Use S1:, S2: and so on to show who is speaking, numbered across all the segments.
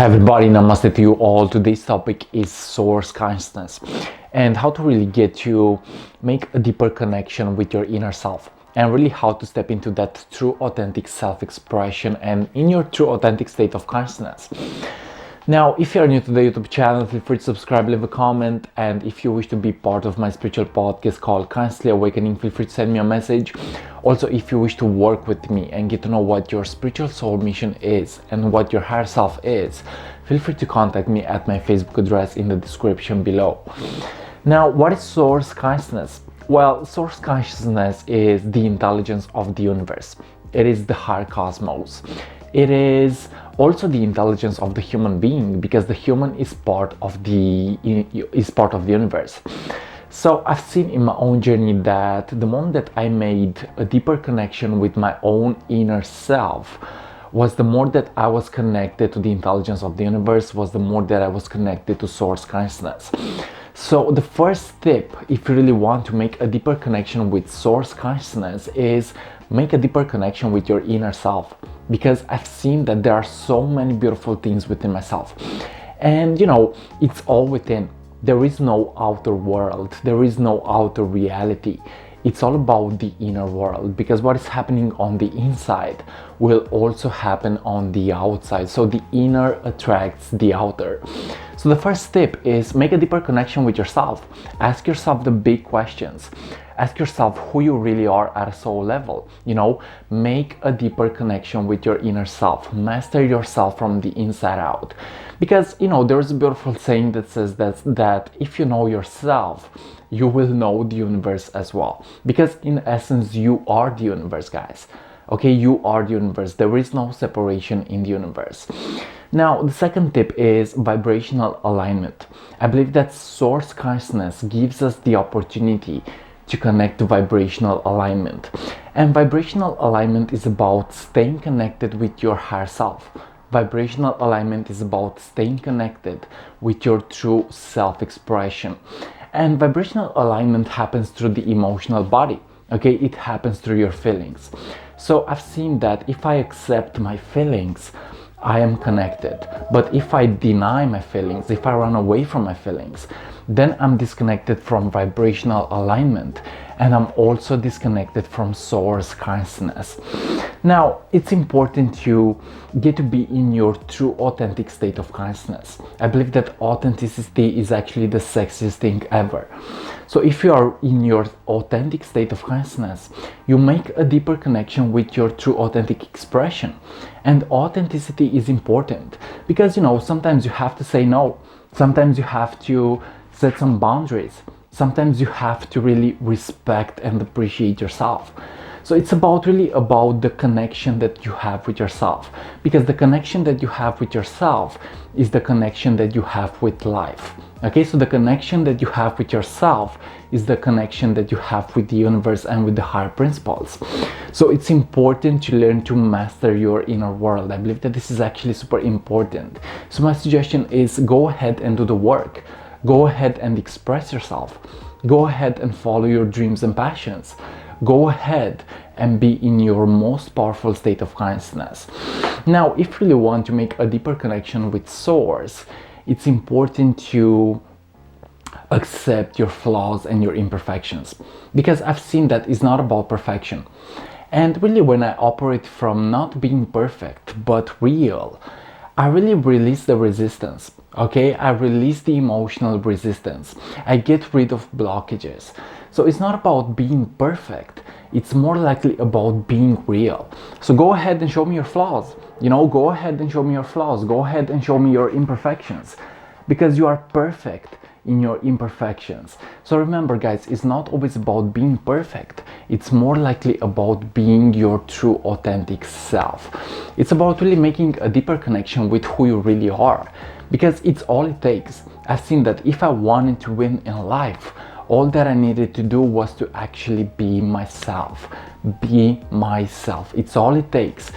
S1: Everybody, namaste to you all. Today's topic is source consciousness and how to really get to make a deeper connection with your inner self, and really how to step into that true authentic self-expression and in your true authentic state of consciousness. Now, if you're new to the YouTube channel, feel free to subscribe, leave a comment, and if you wish to be part of my spiritual podcast called Constantly Awakening, feel free to send me a message. Also, if you wish to work with me and get to know what your spiritual soul mission is and what your higher self is, feel free to contact me at my Facebook address in the description below. Now, what is source consciousness? Well, source consciousness is the intelligence of the universe. It is the higher cosmos. It is also the intelligence of the human being, because the human is part of the universe. So I've seen in my own journey that the moment that I made a deeper connection with my own inner self was the more that I was connected to the intelligence of the universe, was the more that I was connected to source consciousness. So the first step, if you really want to make a deeper connection with source consciousness, is make a deeper connection with your inner self, because I've seen that there are so many beautiful things within myself, and it's all within. There is no outer world, there is no outer reality. It's all about the inner world, because what is happening on the inside will also happen on the outside. So the inner attracts the outer. So the first step is make a deeper connection with yourself. Ask yourself the big questions. Ask yourself who you really are at a soul level. Make a deeper connection with your inner self. Master yourself from the inside out. Because, there's a beautiful saying that says that if you know yourself, you will know the universe as well. Because in essence, you are the universe, guys. Okay, you are the universe. There is no separation in the universe. Now, the second tip is vibrational alignment. I believe that source consciousness gives us the opportunity to connect to vibrational alignment. And vibrational alignment is about staying connected with your higher self. Vibrational alignment is about staying connected with your true self-expression. And vibrational alignment happens through the emotional body. Okay, it happens through your feelings. So I've seen that if I accept my feelings, I am connected. But if I deny my feelings, if I run away from my feelings, then I'm disconnected from vibrational alignment, and I'm also disconnected from source consciousness. Now, it's important to get to be in your true authentic state of consciousness. I believe that authenticity is actually the sexiest thing ever. So if you are in your authentic state of consciousness, you make a deeper connection with your true authentic expression. And authenticity is important because, sometimes you have to say no. Sometimes you have to set some boundaries. Sometimes you have to really respect and appreciate yourself. So it's really about the connection that you have with yourself, because the connection that you have with yourself is the connection that you have with life. Okay, so the connection that you have with yourself is the connection that you have with the universe and with the higher principles. So it's important to learn to master your inner world. I believe that this is actually super important. So my suggestion is go ahead and do the work. Go ahead and express yourself. Go ahead and follow your dreams and passions. Go ahead and be in your most powerful state of consciousness. Now, if you really want to make a deeper connection with source, it's important to accept your flaws and your imperfections, because I've seen that it's not about perfection. And really, when I operate from not being perfect but real, I really release the resistance. Okay, I release the emotional resistance. I get rid of blockages. So it's not about being perfect. It's more likely about being real. So go ahead and show me your flaws. Go ahead and show me your flaws. Go ahead and show me your imperfections, because you are perfect in your imperfections. So remember, guys, it's not always about being perfect. It's more likely about being your true authentic self. It's about really making a deeper connection with who you really are, because it's all it takes. I've seen that if I wanted to win in life, all that I needed to do was to actually be myself. Be myself. It's all it takes.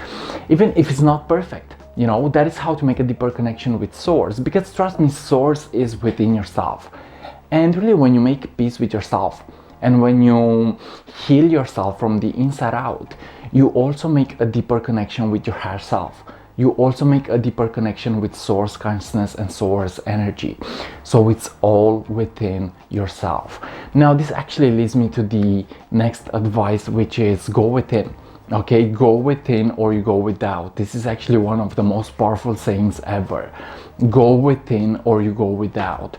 S1: Even if it's not perfect. That is how to make a deeper connection with source, because trust me, source is within yourself. And really, when you make peace with yourself and when you heal yourself from the inside out, you also make a deeper connection with your higher self. you also make a deeper connection with source consciousness and source energy. So it's all within yourself. Now this actually leads me to the next advice, which is go within. Okay, go within or you go without. This is actually one of the most powerful sayings ever. Go within or you go without.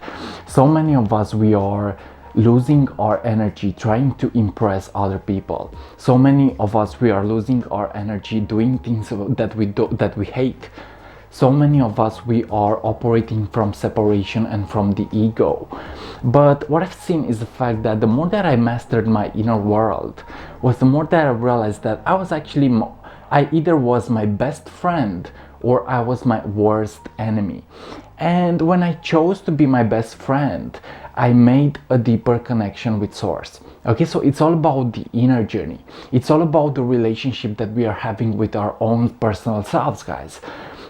S1: So many of us, we are losing our energy trying to impress other people. So many of us, we are losing our energy doing things that we hate. So many of us, we are operating from separation and from the ego. But what I've seen is the fact that the more that I mastered my inner world, was the more that I realized that I either was my best friend or I was my worst enemy. And when I chose to be my best friend, I made a deeper connection with source. Okay, so it's all about the inner journey. It's all about the relationship that we are having with our own personal selves, guys.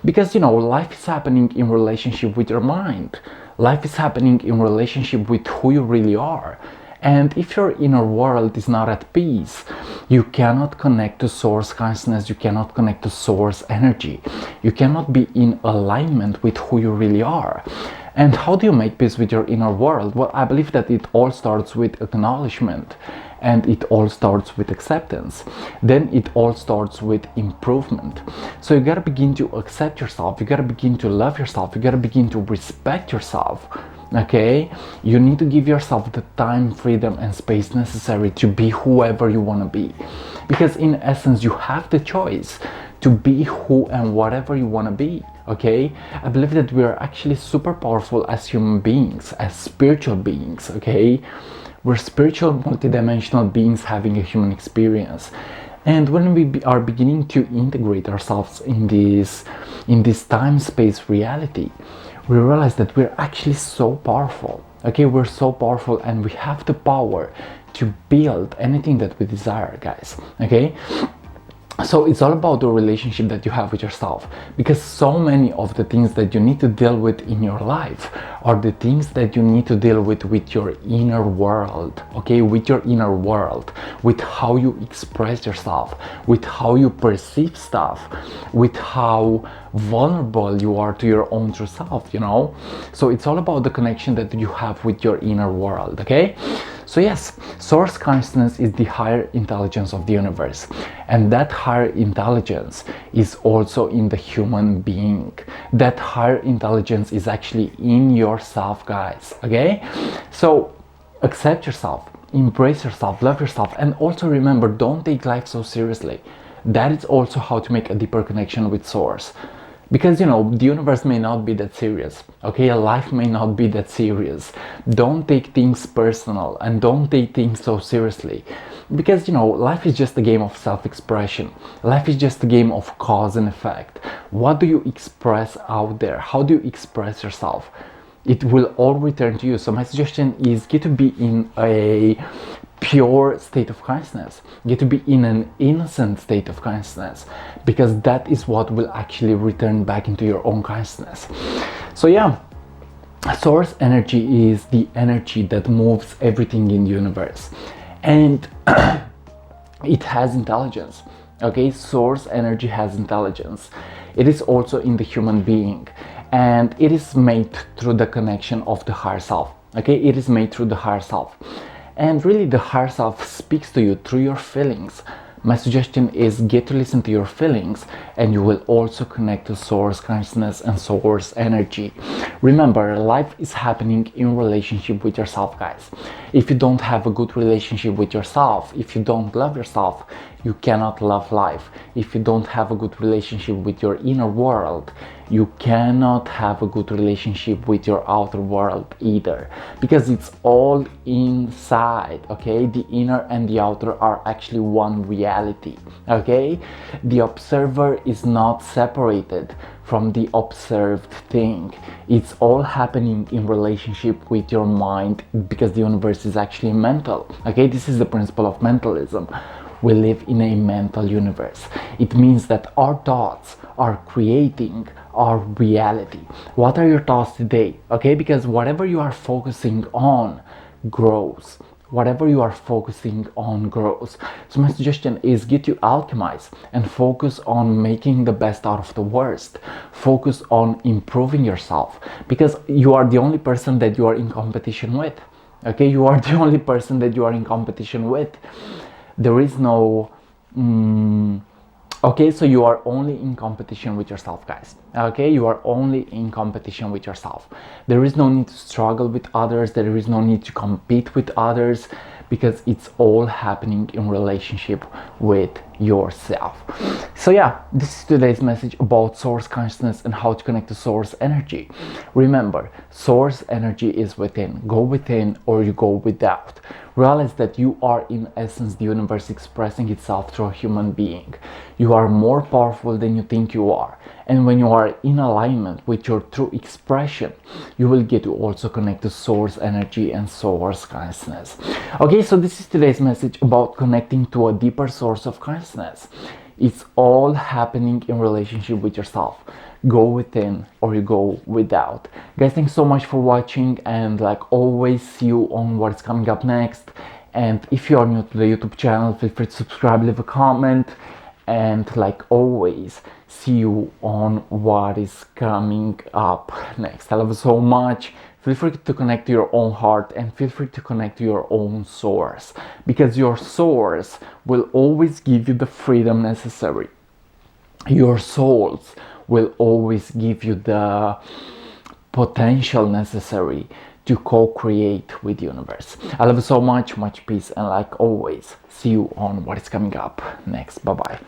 S1: Because, you know, life is happening in relationship with your mind. Life is happening in relationship with who you really are. And if your inner world is not at peace, you cannot connect to source consciousness, you cannot connect to source energy. You cannot be in alignment with who you really are. And how do you make peace with your inner world? Well, I believe that it all starts with acknowledgement, and it all starts with acceptance. Then it all starts with improvement. So you gotta begin to accept yourself, you gotta begin to love yourself, you gotta begin to respect yourself. Okay, you need to give yourself the time, freedom and space necessary to be whoever you want to be, because in essence you have the choice to be who and whatever you want to be. Okay, I believe that we are actually super powerful as human beings, as spiritual beings. Okay, we're spiritual multidimensional beings having a human experience. And when we are beginning to integrate ourselves in this time-space reality, we realize that we're actually so powerful. Okay, we're so powerful and we have the power to build anything that we desire, guys. Okay, so it's all about the relationship that you have with yourself, because so many of the things that you need to deal with in your life are the things that you need to deal with your inner world. Okay, with your inner world, with how you express yourself, with how you perceive stuff, with how vulnerable you are to your own true self, you know. So it's all about the connection that you have with your inner world. Okay, so yes, source consciousness is the higher intelligence of the universe, and that higher intelligence is also in the human being. That higher intelligence is actually in yourself, guys. Okay, so accept yourself, embrace yourself, love yourself, and also remember, don't take life so seriously. That is also how to make a deeper connection with source. Because, you know, the universe may not be that serious. Okay, life may not be that serious. Don't take things personal and don't take things so seriously. Because, you know, life is just a game of self-expression. Life is just a game of cause and effect. What do you express out there? How do you express yourself? It will all return to you. So my suggestion is get to be in a pure state of consciousness, get to be in an innocent state of consciousness, because that is what will actually return back into your own consciousness. So yeah, source energy is the energy that moves everything in the universe, and it has intelligence. Okay, source energy has intelligence. It is also in the human being, and it is made through the connection of the higher self. Okay, it is made through the higher self. And really the higher self speaks to you through your feelings. My suggestion is get to listen to your feelings, and you will also connect to source consciousness and source energy. Remember, life is happening in relationship with yourself, guys. If you don't have a good relationship with yourself, if you don't love yourself, you cannot love life. If you don't have a good relationship with your inner world, you cannot have a good relationship with your outer world either, because it's all inside. Okay, the inner and the outer are actually one reality. Okay, the observer is not separated from the observed thing. It's all happening in relationship with your mind, because the universe is actually mental. Okay, this is the principle of mentalism. We live in a mental universe. It means that our thoughts are creating our reality. What are your thoughts today? Okay, because whatever you are focusing on grows. whatever you are focusing on grows. So my suggestion is get you alchemize and focus on making the best out of the worst. Focus on improving yourself, because you are the only person that you are in competition with. Okay, you are the only person that you are in competition with. There is no okay, so you are only in competition with yourself, guys. Okay, you are only in competition with yourself. There is no need to struggle with others, there is no need to compete with others, because it's all happening in relationship with yourself. So yeah, this is today's message about source consciousness and how to connect to source energy. Remember, source energy is within. Go within or you go without. Realize that you are in essence the universe expressing itself through a human being. You are more powerful than you think you are. And when you are in alignment with your true expression, you will get to also connect to source energy and source consciousness. Okay, so this is today's message about connecting to a deeper source of consciousness. It's all happening in relationship with yourself. Go within or you go without. Guys, thanks so much for watching, and like always, see you on what's coming up next. And if you are new to the YouTube channel, feel free to subscribe, leave a comment, and like always, see you on what is coming up next. I love you so much. Feel free to connect to your own heart and feel free to connect to your own source, because your source will always give you the freedom necessary. Your souls will always give you the potential necessary to co-create with the universe. I love you so much, much peace, and like always, see you on what is coming up next. Bye bye.